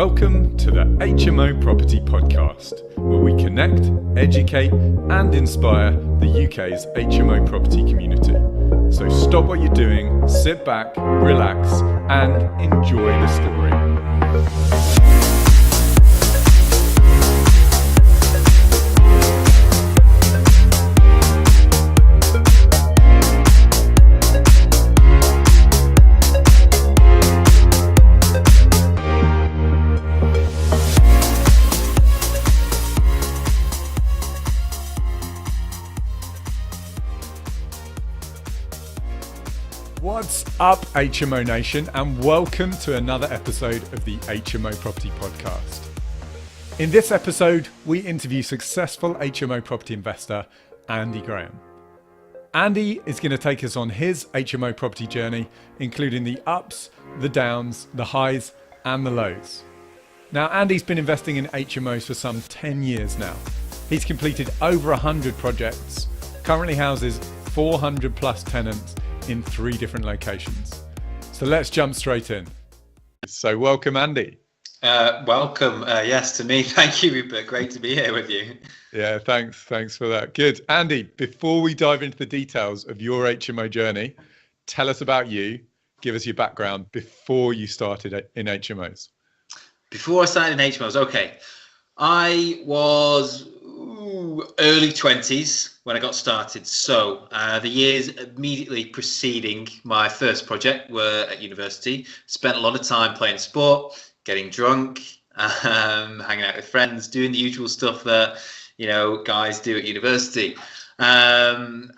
Welcome to the HMO Property Podcast, where we connect, educate and inspire the UK's HMO property community. So stop what you're doing, sit back, relax and enjoy the story. What's up, HMO Nation, and welcome to another episode of the HMO Property Podcast. In this episode, we interview successful HMO property investor, Andy Graham. Andy is going to take us on his HMO property journey, including the ups, the downs, the highs, and the lows. Now, Andy's been investing in HMOs for some 10 years now. He's completed over 100 projects, currently houses 400 plus tenants in 3 different locations. So let's jump straight in. So welcome, Andy. Welcome. Yes, to me. Thank you, Rupert. Great to be here with you. Yeah, thanks for that. Good. Andy, before we dive into the details of your HMO journey, tell us about you. Give us your background before you started in HMOs. Before I started in HMOs, okay. I was early 20s when I got started. So the years immediately preceding my first project were at university. Spent a lot of time playing sport, getting drunk, hanging out with friends, doing the usual stuff that, you know, guys do at university. And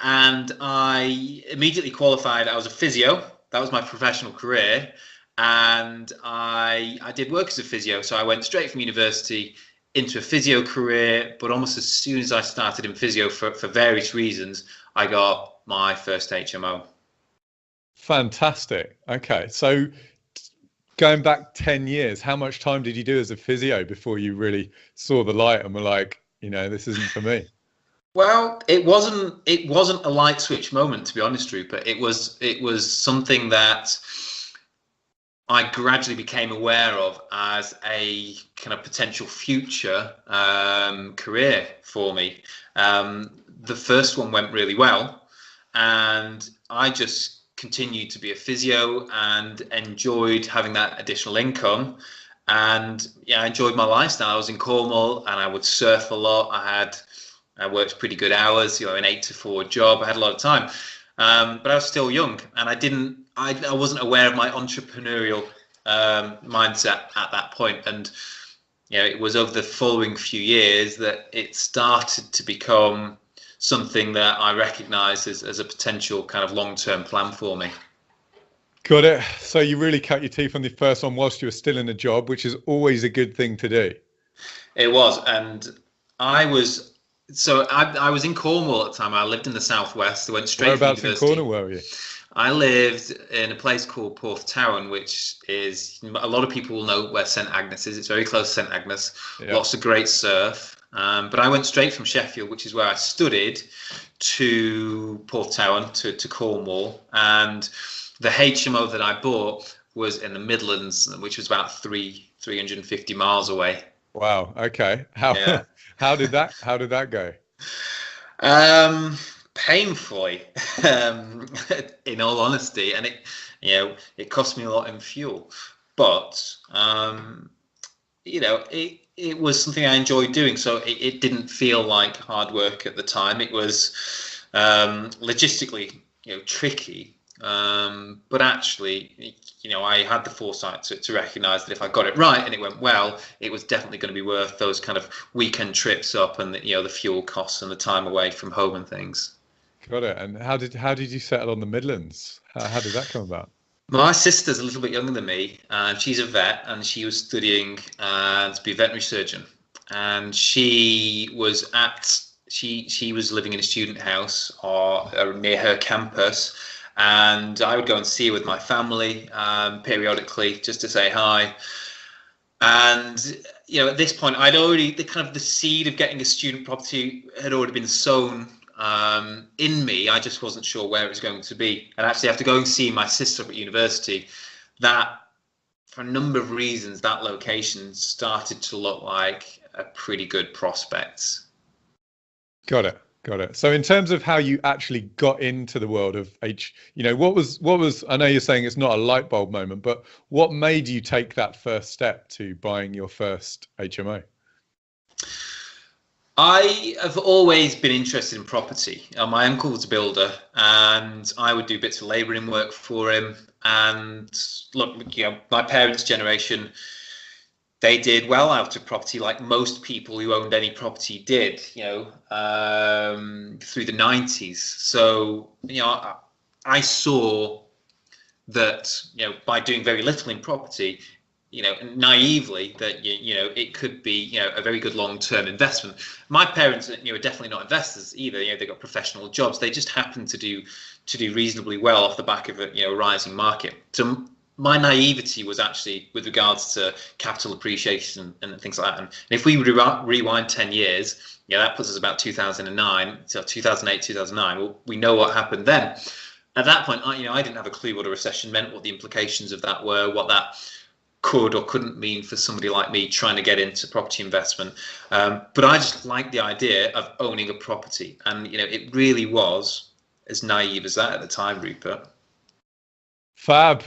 I immediately qualified. I was a physio. That was my professional career. And I did work as a physio. So I went straight from university into a physio career, but almost as soon as I started in physio for various reasons, I got my first HMO. Fantastic. Okay, so going back 10 years, how much time did you do as a physio before you really saw the light and were like, you know, this isn't for me? Well, it wasn't a light switch moment, to be honest, Rupert. It was something that I gradually became aware of as a kind of potential future career for me. The first one went really well, and I just continued to be a physio and enjoyed having that additional income. And yeah, I enjoyed my lifestyle. I was in Cornwall and I would surf a lot. I worked pretty good hours, you know, an 8 to 4 job. I had a lot of time. But I was still young, and I wasn't aware of my entrepreneurial mindset at that point. And you know, it was over the following few years that it started to become something that I recognised as a potential kind of long-term plan for me. Got it. So you really cut your teeth on the first one whilst you were still in a job, which is always a good thing to do. It was, and I was in Cornwall at the time. I lived in the southwest. I went straight from university. Whereabouts in Cornwall were you? I lived in a place called Porthtowan, which is, a lot of people will know where St Agnes is. It's very close to St Agnes. Yeah. Lots of great surf. But I went straight from Sheffield, which is where I studied, to Porthtowan, to Cornwall. And the HMO that I bought was in the Midlands, which was about 350 miles away. Wow. Okay. How did that go? Painfully, in all honesty, and it cost me a lot in fuel, but it was something I enjoyed doing, so it didn't feel like hard work at the time. It was logistically tricky, but actually I had the foresight to recognize that if I got it right and it went well, it was definitely going to be worth those kind of weekend trips up and the fuel costs and the time away from home and things. Got it. And how did you settle on the Midlands? How did that come about? My sister's a little bit younger than me, and she's a vet, and she was studying to be a veterinary surgeon. And she was living in a student house near her campus, and I would go and see her with my family periodically just to say hi. And at this point, the seed of getting a student property had already been sown in me. I just wasn't sure where it was going to be. And actually, after going and seeing my sister at university, that for a number of reasons, that location started to look like a pretty good prospect. Got it. Got it. So in terms of how you actually got into the world of what was, I know you're saying it's not a light bulb moment, but what made you take that first step to buying your first HMO? I have always been interested in property. My uncle was a builder, and I would do bits of labouring work for him. And look, my parents' generation, they did well out of property, like most people who owned any property did, through the 90s. So, I saw that, by doing very little in property, naively that, it could be, a very good long-term investment. My parents, are definitely not investors either. They've got professional jobs. They just happen to do reasonably well off the back of a rising market. So my naivety was actually with regards to capital appreciation and things like that. And if we rewind 10 years, that puts us about 2009, so 2008, 2009. Well, we know what happened then. At that point, I didn't have a clue what a recession meant, what the implications of that were, what that could or couldn't mean for somebody like me trying to get into property investment. But I just liked the idea of owning a property. And, it really was as naive as that at the time, Rupert. Fab.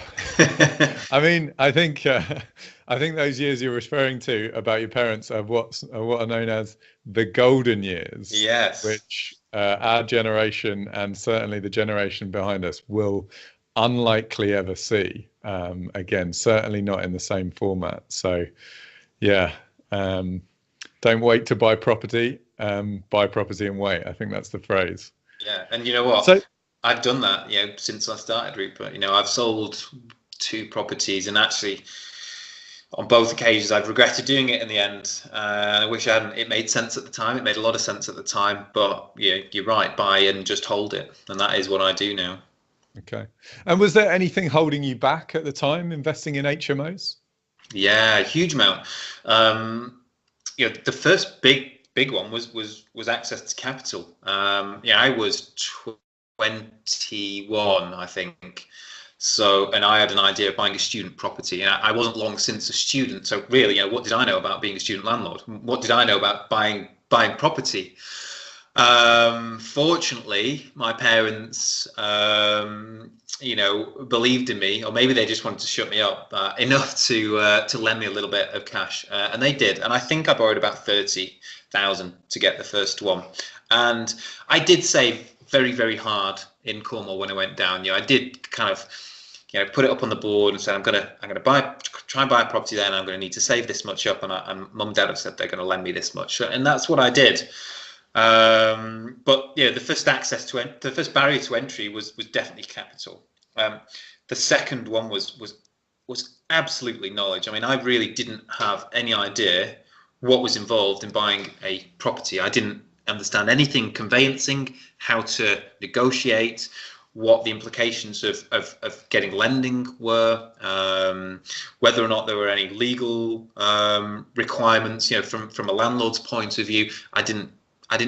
I mean, I think those years you're referring to about your parents are what are known as the golden years. Yes. Which our generation and certainly the generation behind us will unlikely ever see again. Certainly not in the same format. So, yeah. Don't wait to buy property. Buy property and wait. I think that's the phrase. Yeah, and you know what? So, I've done that, since I started, Rupert. I've sold 2 properties, and actually, on both occasions, I've regretted doing it in the end. I wish I hadn't. It made sense at the time. It made a lot of sense at the time. But you're right. Buy and just hold it, and that is what I do now. Okay. And was there anything holding you back at the time investing in HMOs? Yeah, a huge amount. The first big one was access to capital. I was 21, I think. So, and I had an idea of buying a student property, and I wasn't long since a student. So really, what did I know about being a student landlord? What did I know about buying property? Fortunately, my parents, believed in me, or maybe they just wanted to shut me up enough to lend me a little bit of cash, and they did. And I think I borrowed about 30,000 to get the first one. And I did save very, very hard in Cornwall when I went down. I did kind of, put it up on the board and said, I'm gonna try and buy a property there, and I'm gonna need to save this much up. And mum and dad have said they're gonna lend me this much, and that's what I did. But the first barrier to entry was definitely capital. The second one was absolutely knowledge. I mean, I really didn't have any idea what was involved in buying a property. I didn't understand anything conveyancing, how to negotiate, what the implications of getting lending were, whether or not there were any legal requirements, from a landlord's point of view. I didn't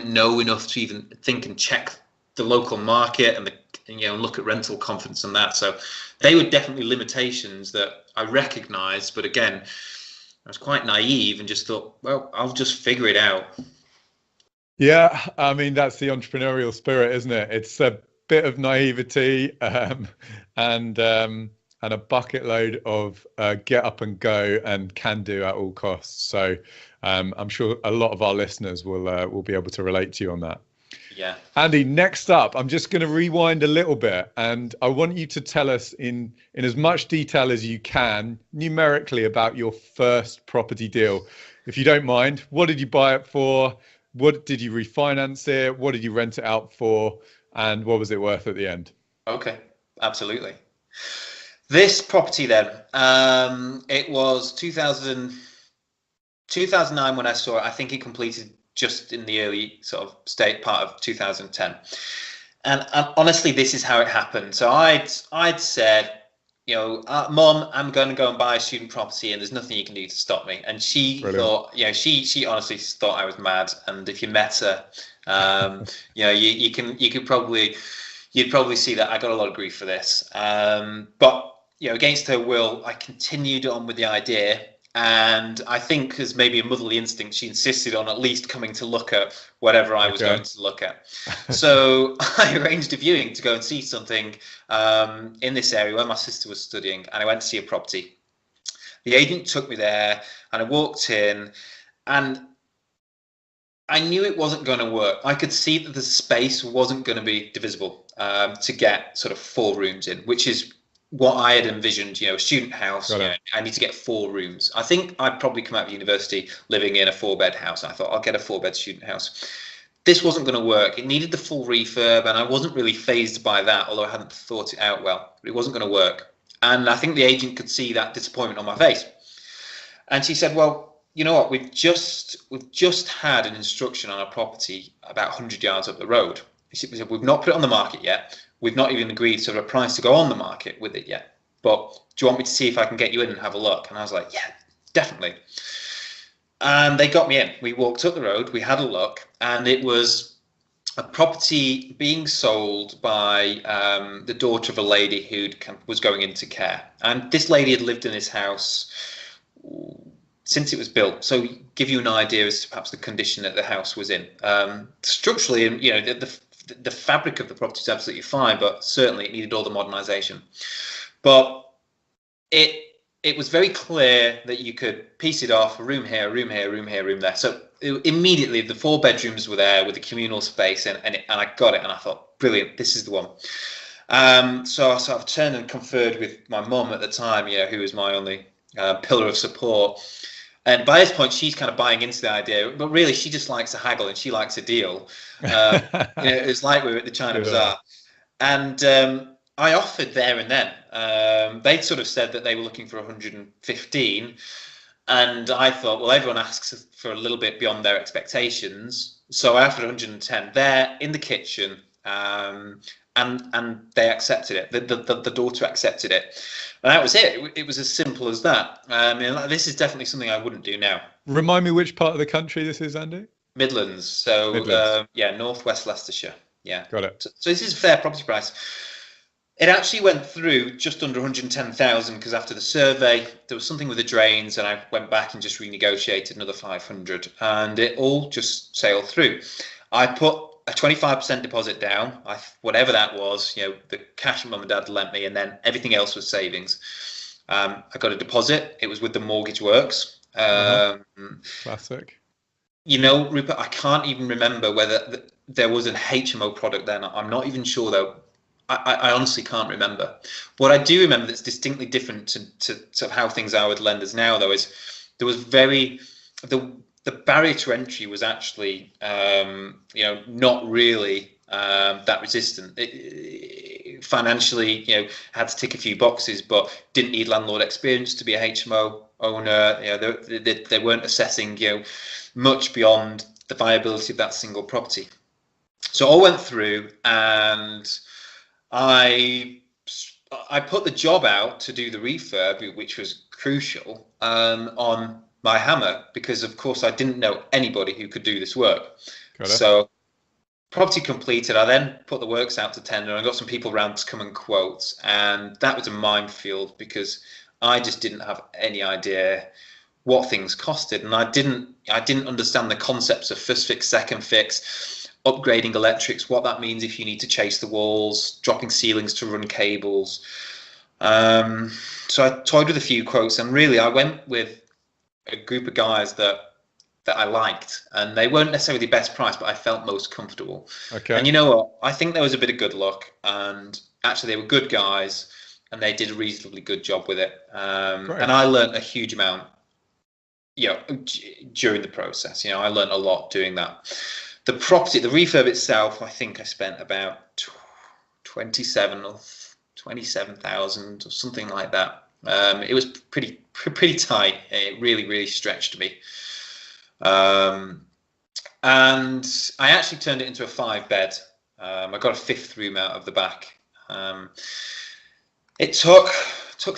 know enough to even think and check the local market and look at rental confidence and that. So they were definitely limitations that I recognized. But again, I was quite naive and just thought, well, I'll just figure it out. Yeah, I mean, that's the entrepreneurial spirit, isn't it? It's a bit of naivety and a bucket load of get up and go and can do at all costs. So I'm sure a lot of our listeners will be able to relate to you on that. Yeah. Andy, next up, I'm just going to rewind a little bit, and I want you to tell us in as much detail as you can, numerically, about your first property deal. If you don't mind, what did you buy it for? What did you refinance it? What did you rent it out for? And what was it worth at the end? Okay, absolutely. This property then, it was 2009 when I saw it. I think it completed just in the early sort of state part of 2010. And honestly, this is how it happened. So I'd said, Mum, I'm going to go and buy a student property, and there's nothing you can do to stop me. And she Brilliant. thought, she honestly thought I was mad. And if you met her, you'd probably see that I got a lot of grief for this. But against her will, I continued on with the idea. And I think as maybe a motherly instinct, she insisted on at least coming to look at whatever I was going to look at. So I arranged a viewing to go and see something in this area where my sister was studying. And I went to see a property. The agent took me there and I walked in and I knew it wasn't going to work. I could see that the space wasn't going to be divisible to get sort of 4 rooms in, which is what I had envisioned, a student house. I need to get 4 rooms. I think I'd probably come out of university living in a 4-bed house. I thought I'll get a 4-bed student house. This wasn't going to work. It needed the full refurb, and I wasn't really phased by that, although I hadn't thought it out well. But it wasn't going to work. And I think the agent could see that disappointment on my face. And she said, well, you know what? We've just had an instruction on a property about 100 yards up the road. She said, we've not put it on the market yet. We've not even agreed sort of a price to go on the market with it yet. But do you want me to see if I can get you in and have a look? And I was like, yeah, definitely. And they got me in. We walked up the road, we had a look, and it was a property being sold by the daughter of a lady who was going into care. And this lady had lived in this house since it was built. So give you an idea as to perhaps the condition that the house was in. Structurally, the fabric of the property is absolutely fine, but certainly it needed all the modernisation. But it was very clear that you could piece it off, a room here, a room here, a room here, a room there. So immediately the 4 bedrooms were there with the communal space, and I got it, and I thought, brilliant, this is the one. So I've turned and conferred with my mum at the time, who was my only pillar of support. And by this point, she's kind of buying into the idea, but really, she just likes a haggle and she likes a deal. It's like we were at the China Bazaar. And I offered there and then. They'd sort of said that they were looking for 115. And I thought, well, everyone asks for a little bit beyond their expectations. So I offered 110 there in the kitchen. And they accepted it. The daughter accepted it. And that was it. It was as simple as that. This is definitely something I wouldn't do now. Remind me which part of the country this is, Andy? Midlands. So, Midlands. northwest Leicestershire. Yeah. Got it. So this is a fair property price. It actually went through just under 110,000 because after the survey, there was something with the drains, and I went back and just renegotiated another 500, and it all just sailed through. I put a 25% deposit down, whatever that was, the cash Mum and Dad lent me, and then everything else was savings. I got a deposit. It was with the mortgage works. Classic. Rupert, I can't even remember whether there was an HMO product then. I'm not even sure, though. I honestly can't remember. What I do remember that's distinctly different to how things are with lenders now, though, is there was the barrier to entry was actually, not really that resistant. It financially, had to tick a few boxes, but didn't need landlord experience to be a HMO owner. They weren't assessing, much beyond the viability of that single property. So all went through, and I put the job out to do the refurb, which was crucial, on my hammer, because of course I didn't know anybody who could do this work. So property completed, I then put the works out to tender, and I got some people around to come and quote, and that was a minefield because I just didn't have any idea what things costed, and I didn't understand the concepts of first fix, second fix, upgrading electrics, what that means if you need to chase the walls, dropping ceilings to run cables. So I toyed with a few quotes, and really I went with a group of guys that I liked, and they weren't necessarily the best price, but I felt most comfortable. Okay. And you know what? I think there was a bit of good luck, and actually they were good guys, and they did a reasonably good job with it. And I learned a huge amount, during the process. I learned a lot doing that. The property, the refurb itself, I think I spent about 27,000 or something like that. It was pretty tight. It really, really stretched me. And I actually turned it into a 5-bed. I got a 5th room out of the back. It took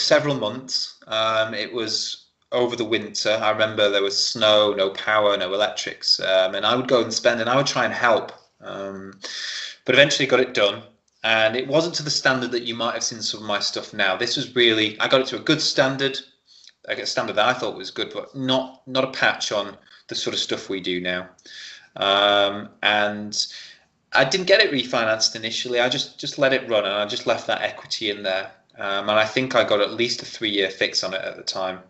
several months. It was over the winter. I remember there was snow, no power, no electrics, and I would go and spend, and I would try and help. But eventually got it done. and it wasn't to the standard that you might have seen some of my stuff now. This was really, I got it to a good standard, a standard that I thought was good, but not a patch on the sort of stuff we do now. And I didn't get it refinanced initially. I just let it run, and I just left that equity in there. And I think I got at least a 3-year fix on it at the time.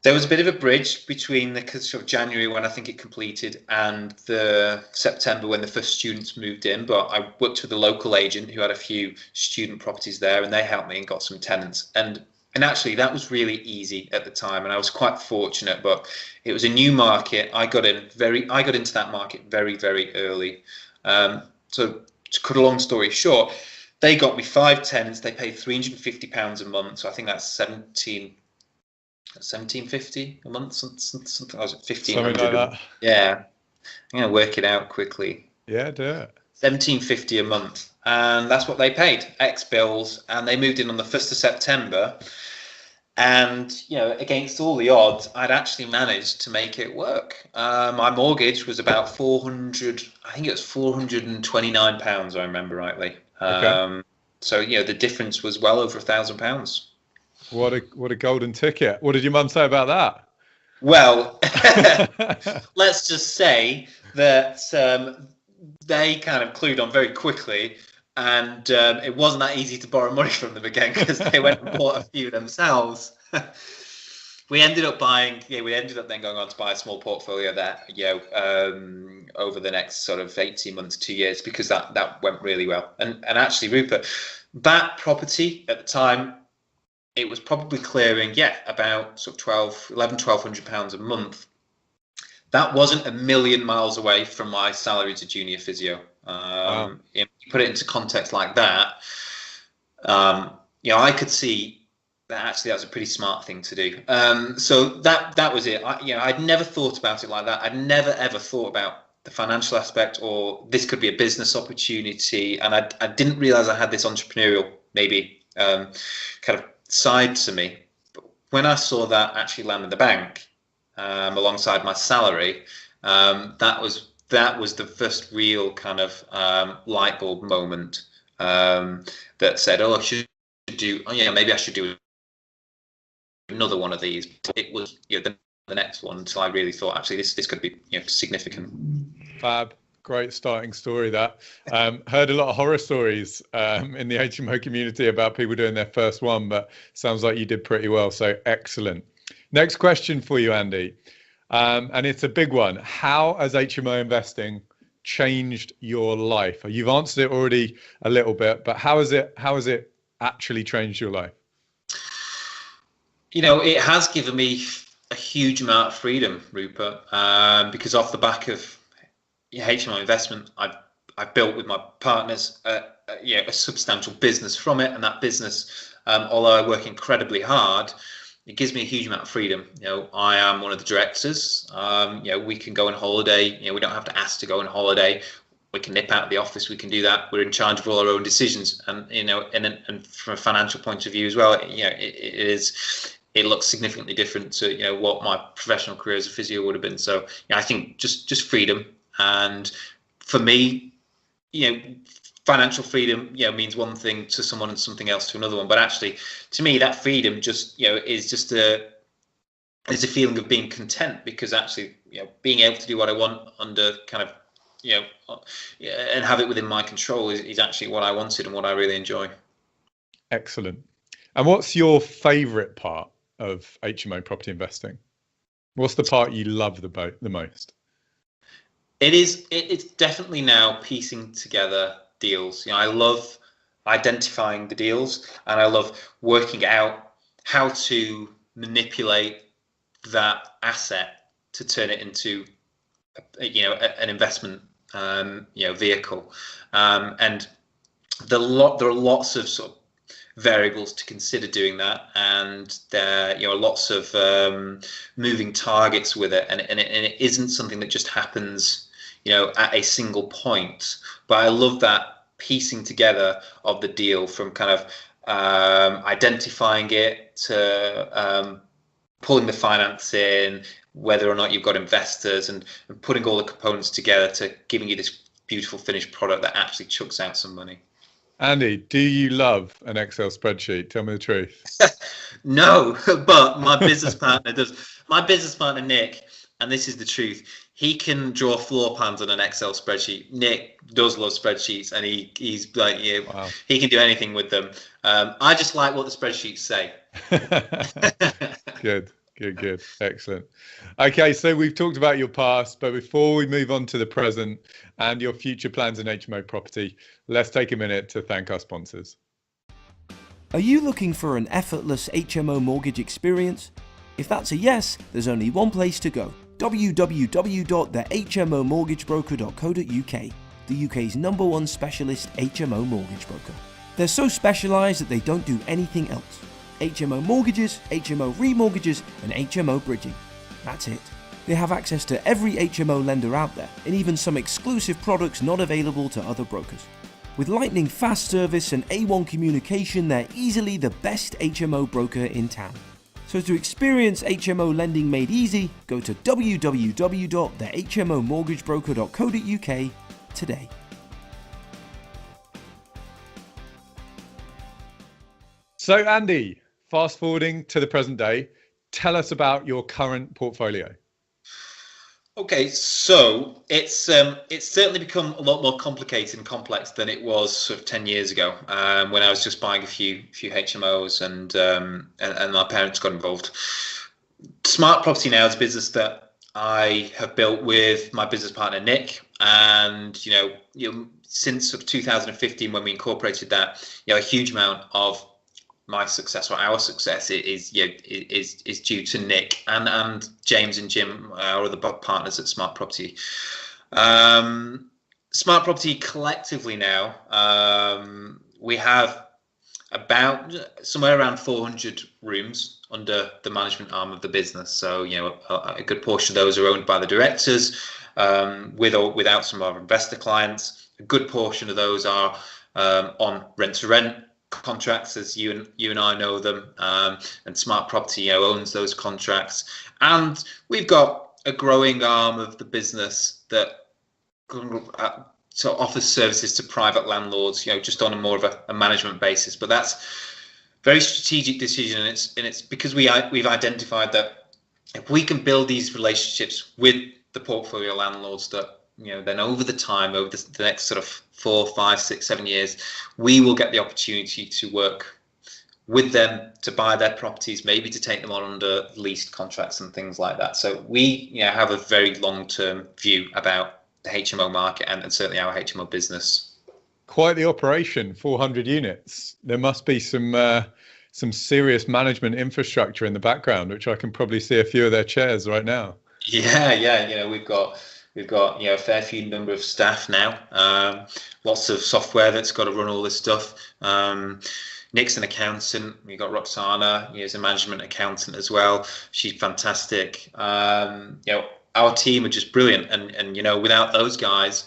There was a bit of a bridge between the sort of January when I think it completed and the September when the first students moved in. But I worked with a local agent who had a few student properties there, and they helped me and got some tenants. And actually, that was really easy at the time, and I was quite fortunate. But it was a new market. I got into that market very, very early. So to cut a long story short, they got me 5 tenants. They paid £350 a month. So I think that's £17.50 a month, something. I was at 1,500. Something like that. Yeah, I'm gonna work it out quickly. Yeah, do it. £17.50 a month, and that's what they paid, ex bills. And they moved in on the 1st of September. And against all the odds, I'd actually managed to make it work. My mortgage was about 400. I think it was £429. I remember rightly. Okay. So the difference was well over £1,000. What a golden ticket. What did your mum say about that? Well, let's just say that they kind of clued on very quickly, and it wasn't that easy to borrow money from them again because they went and bought a few themselves. We ended up then going on to buy a small portfolio there, over the next sort of 18 months, 2 years, because that went really well. And actually, Rupert, that property at the time, it was probably clearing, about sort of £1,200 a month. That wasn't a million miles away from my salary as a junior physio. Wow. You put it into context like that, I could see that actually that was a pretty smart thing to do. So that was it. I'd never thought about it like that. I'd never ever thought about the financial aspect, or this could be a business opportunity. And I didn't realize I had this entrepreneurial maybe kind of side to me. But when I saw that actually land in the bank alongside my salary, that was the first real kind of light bulb moment that said, maybe I should do another one of these. It was the next one until I really thought actually this could be significant. Fab. Great starting story that. Heard a lot of horror stories in the HMO community about people doing their first one, but sounds like you did pretty well, so excellent. Next question for you, Andy, and it's a big one. How has HMO investing changed your life? You've answered it already a little bit, but how has it actually changed your life? It has given me a huge amount of freedom, Rupert, because off the back of HMO investment, I've built with my partners a substantial business from it, and that business, although I work incredibly hard, it gives me a huge amount of freedom. I am one of the directors. We can go on holiday. We don't have to ask to go on holiday. We can nip out of the office. We can do that. We're in charge of all our own decisions, and and from a financial point of view as well, it looks significantly different to what my professional career as a physio would have been. So I think just freedom. And for me, financial freedom, means one thing to someone and something else to another one. But actually, to me, that freedom is a feeling of being content, because actually, being able to do what I want under kind of, and have it within my control is actually what I wanted and what I really enjoy. Excellent. And what's your favorite part of HMO property investing? What's the part you love the most? It's definitely now piecing together deals. I love identifying the deals, and I love working out how to manipulate that asset to turn it into an investment vehicle. And there are lots of sort of variables to consider doing that, and there are lots of moving targets with it, and it isn't something that just happens at a single point. But I love that piecing together of the deal, from kind of identifying it to pulling the finance in, whether or not you've got investors, and putting all the components together to giving you this beautiful finished product that actually chucks out some money. Andy, do you love an Excel spreadsheet? Tell me the truth. No, but my business partner does. My business partner, Nick, and this is the truth, he can draw floor plans on an Excel spreadsheet. Nick does love spreadsheets, and he's like, yeah, Wow. he can do anything with them. I just like what the spreadsheets say. Good. Excellent. Okay, so we've talked about your past, but before we move on to the present and your future plans in HMO property, let's take a minute to thank our sponsors. Are you looking for an effortless HMO mortgage experience? If that's a yes, there's only one place to go: www.thehmomortgagebroker.co.uk, the UK's #1 specialist HMO mortgage broker. They're so specialised that they don't do anything else. HMO mortgages, HMO remortgages, and HMO bridging. That's it. They have access to every HMO lender out there, and even some exclusive products not available to other brokers. With lightning fast service and A1 communication, they're easily the best HMO broker in town. So to experience HMO lending made easy, go to www.thehmomortgagebroker.co.uk today. So Andy, fast forwarding to the present day, tell us about your current portfolio. Okay, so it's certainly become a lot more complicated and complex than it was sort of 10 years ago, when I was just buying a few HMOs and my parents got involved. Smart Property now is a business that I have built with my business partner Nick, and since sort of 2015 when we incorporated that, a huge amount of my success, or our success, is due to Nick and James and Jim, our other partners at Smart Property. Smart Property collectively now, we have about somewhere around 400 rooms under the management arm of the business. So a good portion of those are owned by the directors, with or without some of our investor clients. A good portion of those are on rent to rent contracts, as you and I know them, and Smart Property owns those contracts. And we've got a growing arm of the business that sort of offers services to private landlords, just on a more of a management basis. But that's a very strategic decision, and it's because we've identified that if we can build these relationships with the portfolio landlords, that then over the next sort of 4, 5, 6, 7 years, we will get the opportunity to work with them to buy their properties, maybe to take them on under leased contracts and things like that. So we have a very long-term view about the HMO market and certainly our HMO business. Quite the operation, 400 units. There must be some serious management infrastructure in the background, which I can probably see a few of their chairs right now. Yeah. We've got a fair few number of staff now. Lots of software that's got to run all this stuff. Nick's an accountant. We've got Roxana, as a management accountant as well. She's fantastic. Our team are just brilliant, and without those guys,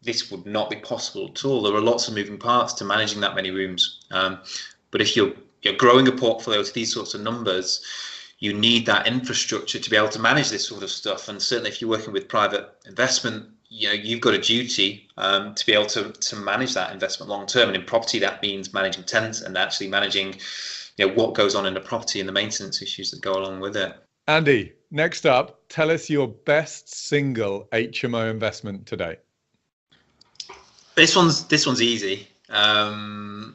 this would not be possible at all. There are lots of moving parts to managing that many rooms. But if you're growing a portfolio to these sorts of numbers, you need that infrastructure to be able to manage this sort of stuff. And certainly if you're working with private investment, you've got a duty to be able to manage that investment long term. And in property, that means managing tenants and actually managing what goes on in the property and the maintenance issues that go along with it. Andy, next up, tell us your best single HMO investment today. This one's easy. And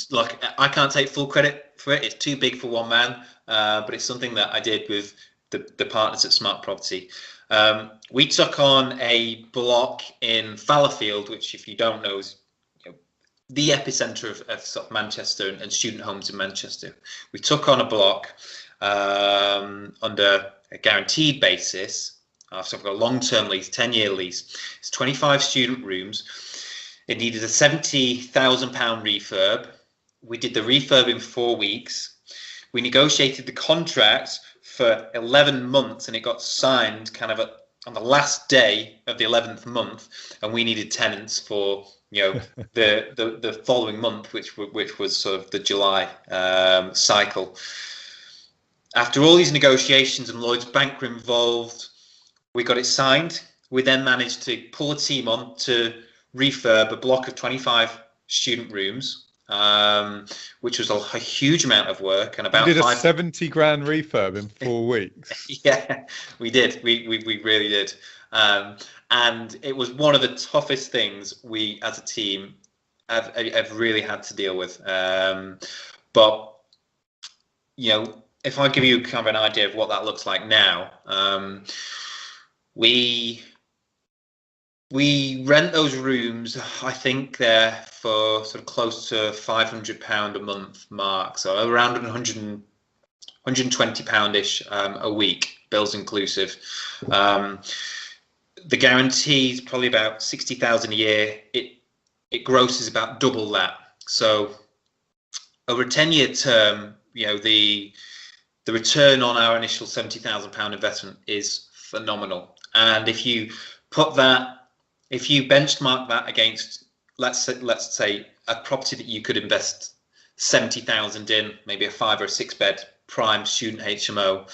look, I can't take full credit for it. It's too big for one man. But it's something that I did with the partners at Smart Property. We took on a block in Fallowfield, which, if you don't know, is the epicenter of sort of Manchester and student homes in Manchester. We took on a block under a guaranteed basis. So I've got a long-term lease, 10-year lease. It's 25 student rooms. It needed a £70,000 refurb. We did the refurb in 4 weeks. We negotiated the contract for 11 months, and it got signed kind of on the last day of the 11th month, and we needed tenants for the following month, which was sort of the July cycle. After all these negotiations and Lloyds Bank were involved, we got it signed. We then managed to pull a team on to refurb a block of 25 student rooms, which was a huge amount of work, and about you did a 70 grand refurb in 4 weeks. Yeah, we did. We really did. And it was one of the toughest things we as a team have really had to deal with. But you know, if I give you kind of an idea of what that looks like now, we rent those rooms, I think they're for sort of close to £500 a month mark, so around £120-ish a week, bills inclusive. The guarantee is probably about 60,000 a year. It grosses about double that. So over a 10-year term, you know, the return on our initial £70,000 investment is phenomenal. And if you benchmark that against, let's say a property that you could invest 70,000 in, maybe a 5 or 6 bed prime student HMO,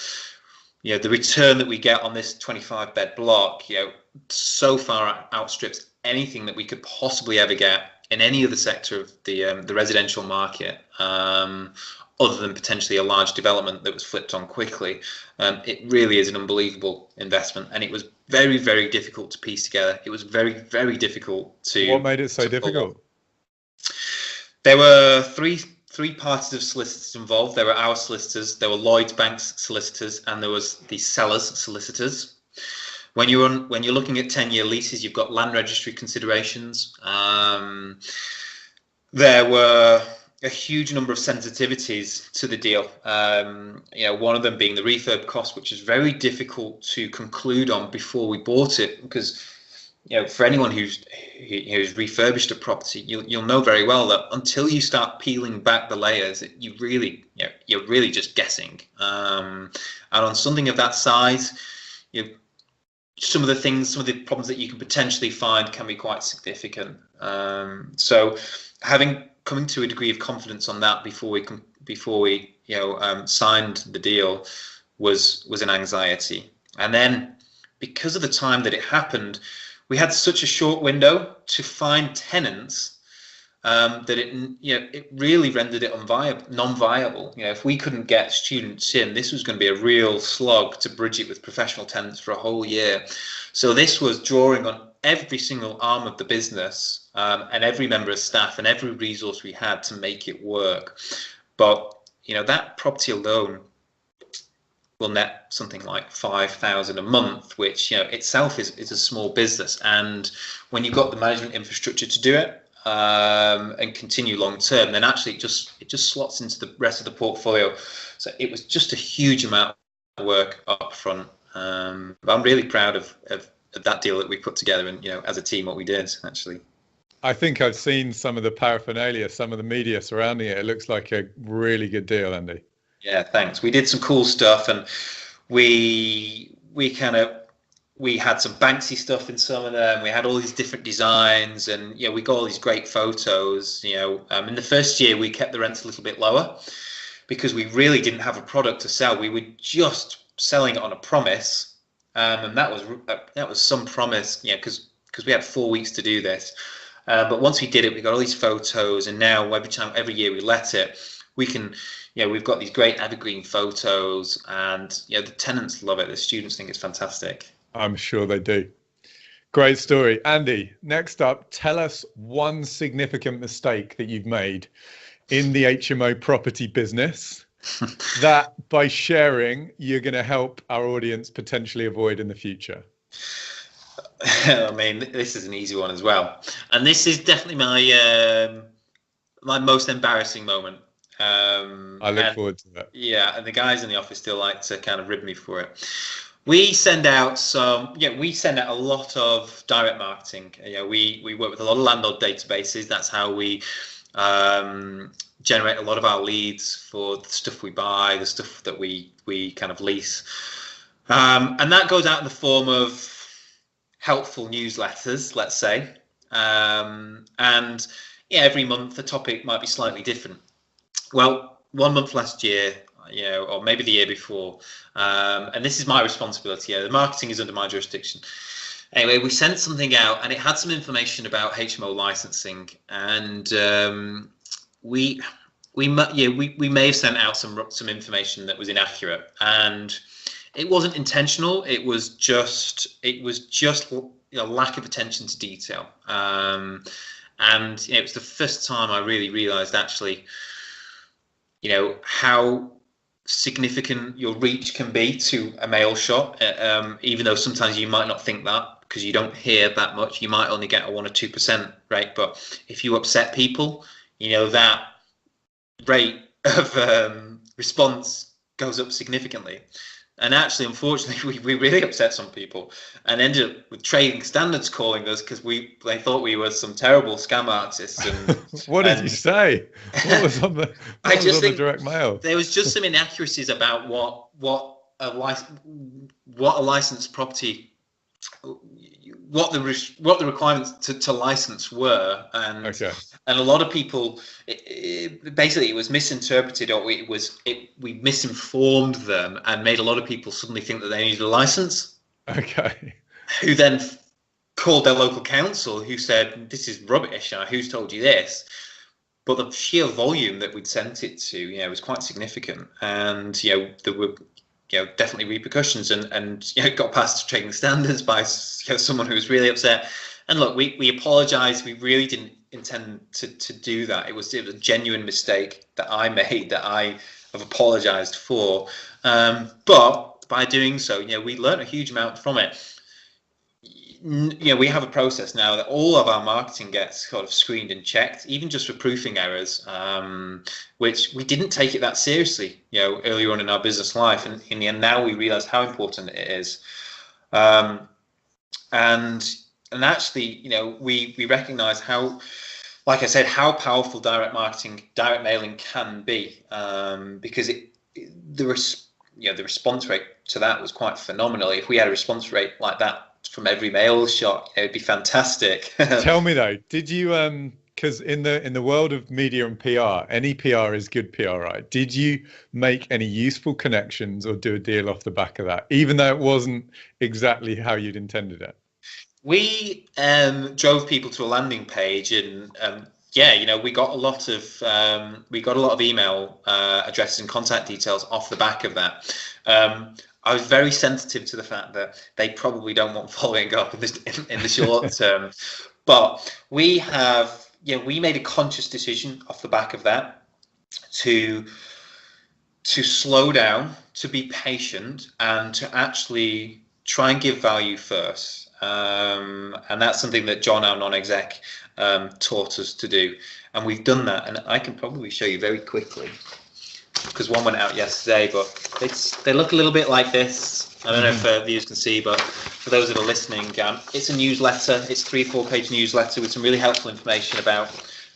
you know, the return that we get on this 25 bed block, you know, so far outstrips anything that we could possibly ever get in any other sector of the residential market, other than potentially a large development that was flipped on quickly. It really is an unbelievable investment, and it was very, very difficult to piece together. It was very, very difficult to. What made it so difficult? There were three parties of solicitors involved. There were our solicitors, there were Lloyds Bank's solicitors, and there was the seller's solicitors. When you're looking at 10-year leases, you've got land registry considerations. There were a huge number of sensitivities to the deal. You know, one of them being the refurb cost, which is very difficult to conclude on before we bought it, because, you know, for anyone who's refurbished a property, you'll know very well that until you start peeling back the layers, you're really just guessing. And on something of that size, you know, some of the problems that you can potentially find can be quite significant. So coming to a degree of confidence on that before we signed the deal was an anxiety. And then, because of the time that it happened, we had such a short window to find tenants that it really rendered it non-viable. You know, if we couldn't get students in, this was going to be a real slog to bridge it with professional tenants for a whole year. So this was drawing on every single arm of the business, and every member of staff and every resource we had to make it work. But, you know, that property alone will net something like 5,000 a month, which, you know, itself is a small business. And when you've got the management infrastructure to do it, and continue long term, then actually it just slots into the rest of the portfolio. So it was just a huge amount of work up front. But I'm really proud of that deal that we put together, and, you know, as a team, what we did actually. I think I've seen some of the paraphernalia, some of the media surrounding it. It looks like a really good deal, Andy. Yeah, thanks. We did some cool stuff, and we had some Banksy stuff in some of them. We had all these different designs, and, you know, we got all these great photos. You know, in the first year we kept the rents a little bit lower because we really didn't have a product to sell. We were just selling it on a promise, and that was some promise, you know, because we had 4 weeks to do this. But once we did it, we got all these photos, and now every year we let it, we can, you know, we've got these great evergreen photos, and, you know, the tenants love it. The students think it's fantastic. I'm sure they do. Great story. Andy, next up, tell us one significant mistake that you've made in the HMO property business that, by sharing, you're going to help our audience potentially avoid in the future. I mean, this is an easy one as well. And this is definitely my most embarrassing moment. I look forward to that. Yeah, and the guys in the office still like to kind of rib me for it. We send out a lot of direct marketing. You know, we work with a lot of landlord databases. That's how we generate a lot of our leads for the stuff we buy, the stuff that we kind of lease. And that goes out in the form of helpful newsletters, let's say. And yeah, every month the topic might be slightly different. Well, 1 month last year, you know, or maybe the year before, and this is my responsibility. The marketing is under my jurisdiction. Anyway, we sent something out, and it had some information about HMO licensing, and we may have sent out some information that was inaccurate, and it wasn't intentional. It was just lack of attention to detail, and it was the first time I really realised actually, how significant your reach can be to a mail shot, even though sometimes you might not think that because you don't hear that much. You might only get a 1 or 2% rate, but if you upset people, that rate of response goes up significantly. And actually, unfortunately, we really upset some people and ended up with trading standards calling us because they thought we were some terrible scam artists. And what did you say? What was on the direct mail? There was just some inaccuracies about what a licensed property, what the requirements to license were, and a lot of people basically it was misinterpreted, or we misinformed them and made a lot of people suddenly think that they needed a license. Okay. Who then called their local council, who said, "This is rubbish. Who's told you this?" But the sheer volume that we'd sent it to, was quite significant, and there were definitely repercussions, and it got past trading standards by someone who was really upset. And look, we apologise. We really didn't intend to do that. It was a genuine mistake that I made, that I have apologised for. But by doing so, we learned a huge amount from it. We have a process now that all of our marketing gets sort of screened and checked, even just for proofing errors, which we didn't take it that seriously, earlier on in our business life. And in the end, now we realize how important it is. And actually, we recognize how, like I said, how powerful direct mailing can be, because the response rate to that was quite phenomenal. If we had a response rate like that from every mail shot, it'd be fantastic. Tell me though, did you because in the world of media and PR, any PR is good PR, right? Did you make any useful connections or do a deal off the back of that, even though it wasn't exactly how you'd intended it? We drove people to a landing page, and we got a lot of email addresses and contact details off the back of that. I was very sensitive to the fact that they probably don't want following up in the short term, but we made a conscious decision off the back of that to slow down, to be patient, and to actually try and give value first. And that's something that John, our non-exec, taught us to do, and we've done that. And I can probably show you very quickly, because one went out yesterday, but they look a little bit like this. I don't know if viewers can see, but for those that are listening, it's a newsletter. It's 3-4 page newsletter with some really helpful information about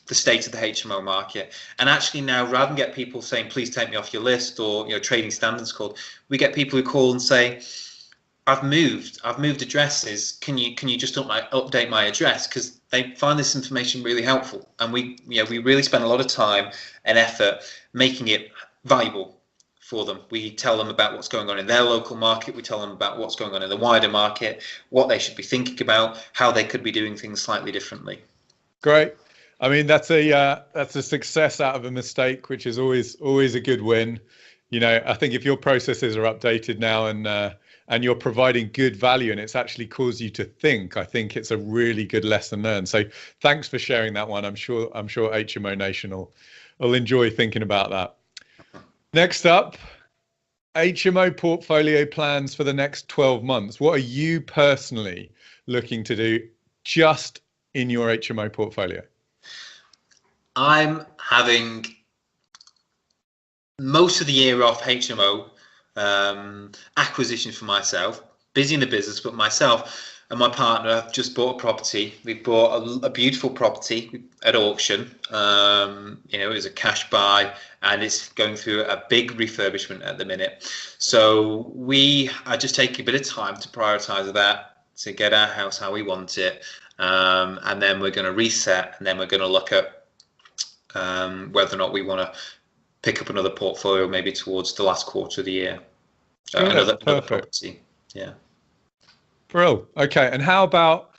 the state of the HMO market. And actually now, rather than get people saying, "Please take me off your list," or trading standards called, we get people who call and say, I've moved addresses. Can you just update my address?" Because they find this information really helpful, and we really spend a lot of time and effort making it valuable for them. We tell them about what's going on in their local market. We tell them about what's going on in the wider market, what they should be thinking about, how they could be doing things slightly differently. Great. I mean, that's a success out of a mistake, which is always a good win. I think if your processes are updated now and you're providing good value and it's actually caused you to think, I think it's a really good lesson learned. So thanks for sharing that one. I'm sure HMO Nation will enjoy thinking about that. Next up, HMO portfolio plans for the next 12 months. What are you personally looking to do just in your HMO portfolio? I'm having most of the year off HMO acquisition for myself, busy in the business, but myself and my partner have just bought a property. We bought a beautiful property at auction. It was a cash buy, and it's going through a big refurbishment at the minute. So we are just taking a bit of time to prioritize that, to get our house how we want it, and then we're going to reset, and then we're going to look at whether or not we want to pick up another portfolio maybe towards the last quarter of the year. Another property. Yeah. Brill. Okay. And how about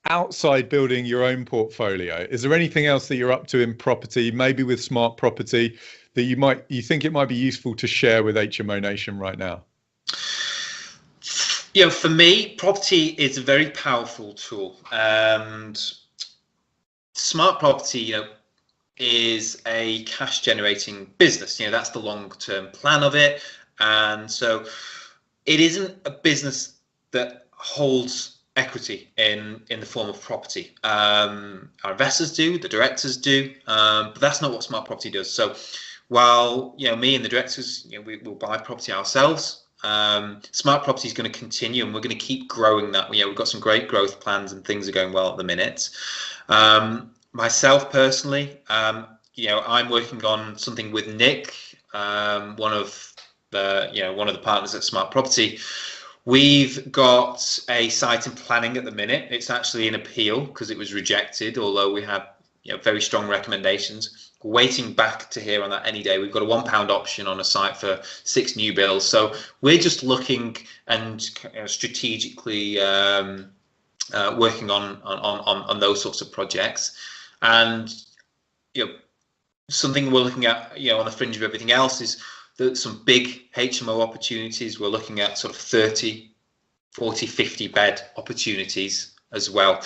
outside building your own portfolio? Is there anything else that you're up to in property, maybe with Smart Property, that you think it might be useful to share with HMO Nation right now? For me, property is a very powerful tool, and Smart Property, is a cash generating business. That's the long term plan of it, and so it isn't a business that holds equity in the form of property. Our investors do, the directors do, but that's not what Smart Property does. So while me and the directors, we will buy property ourselves, Smart Property is going to continue, and we're going to keep growing that. We've got some great growth plans, and things are going well at the minute. Myself personally, I'm working on something with Nick, one of the partners at Smart Property. We've got a site in planning at the minute. It's actually in appeal because it was rejected, although we had very strong recommendations. Waiting back to hear on that any day. We've got a £1 option on a site for 6 new builds. So we're just looking and strategically working on those sorts of projects. And something we're looking at on the fringe of everything else is some big HMO opportunities. We're looking at sort of 30, 40, 50 bed opportunities as well.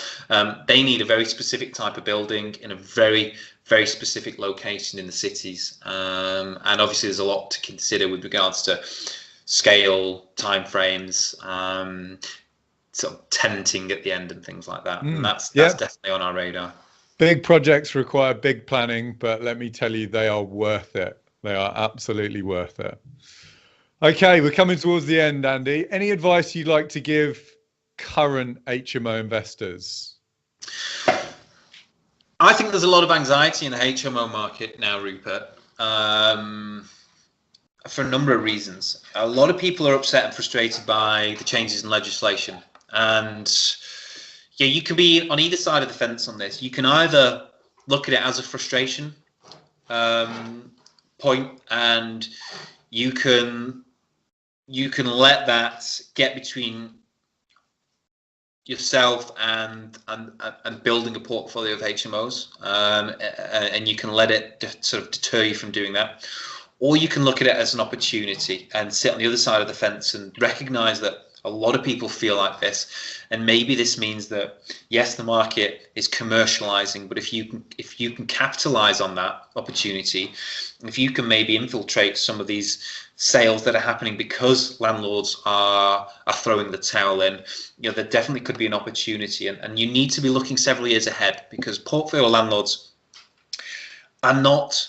They need a very specific type of building in a very, very specific location in the cities. And obviously there's a lot to consider with regards to scale, timeframes, sort of tenanting at the end and things like that. And that's definitely on our radar. Big projects require big planning, but let me tell you, they are worth it. They are absolutely worth it. Okay, we're coming towards the end, Andy. Any advice you'd like to give current HMO investors? I think there's a lot of anxiety in the HMO market now, Rupert, for a number of reasons. A lot of people are upset and frustrated by the changes in legislation. And you can be on either side of the fence on this. You can either look at it as a frustration point, and you can let that get between yourself and building a portfolio of HMOs, and you can let it sort of deter you from doing that, or you can look at it as an opportunity and sit on the other side of the fence and recognize that a lot of people feel like this, and maybe this means that yes, the market is commercializing, but if you can capitalize on that opportunity, if you can maybe infiltrate some of these sales that are happening because landlords are throwing the towel in, there definitely could be an opportunity, and you need to be looking several years ahead, because portfolio landlords are not,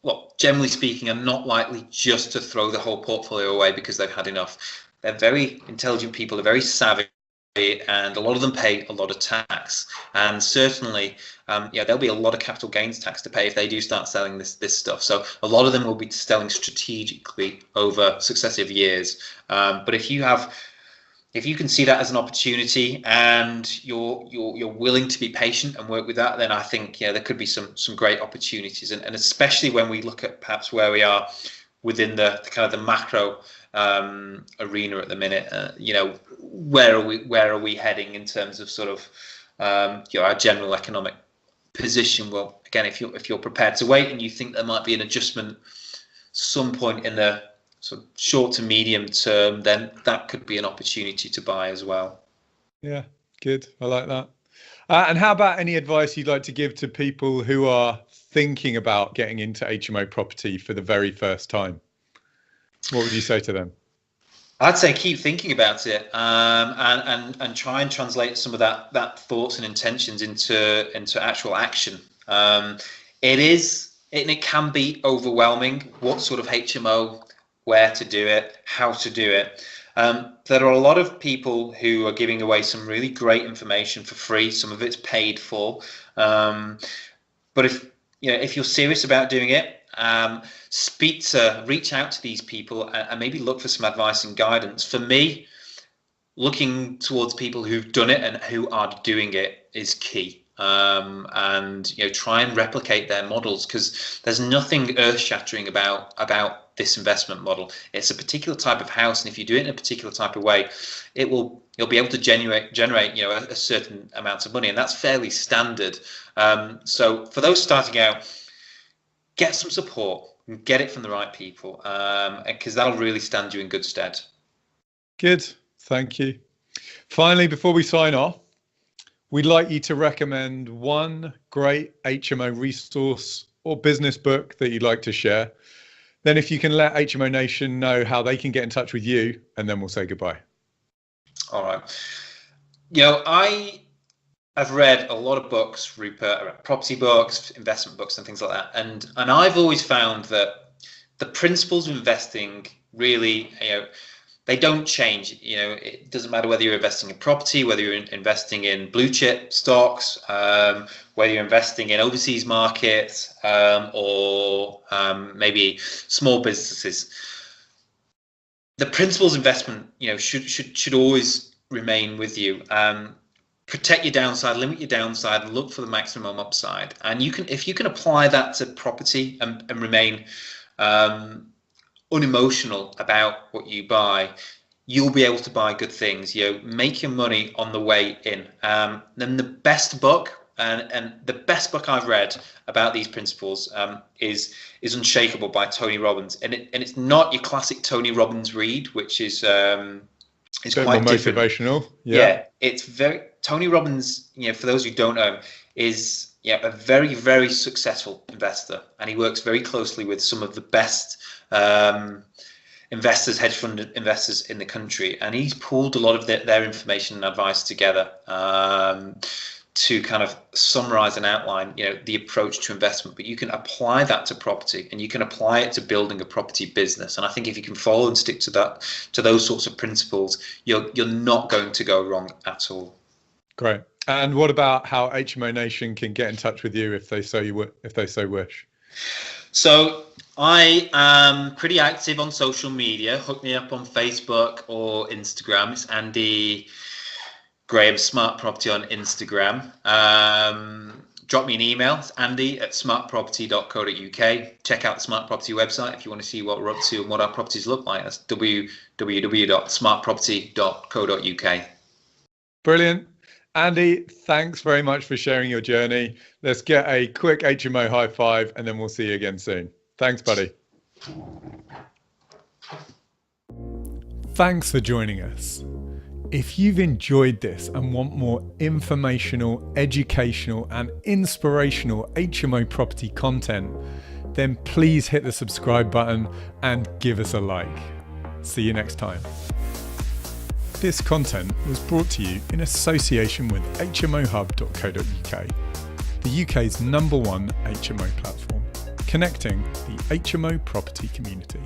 well, generally speaking, are not likely just to throw the whole portfolio away because they've had enough. They're very intelligent people, they're very savvy, and a lot of them pay a lot of tax. And certainly, there'll be a lot of capital gains tax to pay if they do start selling this stuff. So a lot of them will be selling strategically over successive years. But if you can see that as an opportunity and you're willing to be patient and work with that, then I think there could be some great opportunities. And especially when we look at perhaps where we are within the kind of the macro arena at the minute, where are we heading in terms of sort of our general economic position? Well, again, if you're prepared to wait and you think there might be an adjustment some point in the sort of short to medium term, then that could be an opportunity to buy as well. Yeah, good. I like that. And how about any advice you'd like to give to people who are thinking about getting into HMO property for the very first time? What would you say to them? I'd say keep thinking about it, and try and translate some of that thoughts and intentions into actual action. It can be overwhelming. What sort of HMO, where to do it, how to do it. There are a lot of people who are giving away some really great information for free. Some of it's paid for, but if you're serious about doing it, reach out to these people and maybe look for some advice and guidance. For me, looking towards people who've done it and who are doing it is key. And try and replicate their models, because there's nothing earth-shattering about this investment model. It's a particular type of house, and if you do it in a particular type of way, you'll be able to generate a certain amount of money, and that's fairly standard. So for those starting out, get some support and get it from the right people, because that'll really stand you in good stead. Good, thank you. Finally, before we sign off, we'd like you to recommend one great HMO resource or business book that you'd like to share. Then if you can let HMO Nation know how they can get in touch with you, and then we'll say goodbye. All right. I've read a lot of books, Rupert, property books, investment books, and things like that. And I've always found that the principles of investing really, they don't change. It doesn't matter whether you're investing in property, whether you're investing in blue chip stocks, whether you're investing in overseas markets, or maybe small businesses. The principles of investment, should always remain with you. Protect your downside, limit your downside, look for the maximum upside. And if you can apply that to property and remain unemotional about what you buy, you'll be able to buy good things. Make your money on the way in. Then the best book, and the best book I've read about these principles is Unshakable by Tony Robbins, and it's not your classic Tony Robbins read, which is it's quite more different. Motivational. Yeah, it's very Tony Robbins. For those who don't know him, is a very, very successful investor, and he works very closely with some of the best investors, hedge fund investors in the country, and he's pulled a lot of their information and advice together to kind of summarize and outline, the approach to investment. But you can apply that to property, and you can apply it to building a property business. And I think if you can follow and stick to those sorts of principles, you're not going to go wrong at all. Great. And what about how HMO Nation can get in touch with you if they so wish? So I am pretty active on social media. Hook me up on Facebook or Instagram. It's Andy Graham Smart Property on Instagram. Drop me an email. It's andy@smartproperty.co.uk. Check out the Smart Property website if you want to see what we're up to and what our properties look like. That's www.smartproperty.co.uk. Brilliant. Andy, thanks very much for sharing your journey. Let's get a quick HMO high five, and then we'll see you again soon. Thanks, buddy. Thanks for joining us. If you've enjoyed this and want more informational, educational, and inspirational HMO property content, then please hit the subscribe button and give us a like. See you next time. This content was brought to you in association with hmohub.co.uk, the UK's #1 HMO platform, connecting the HMO property community.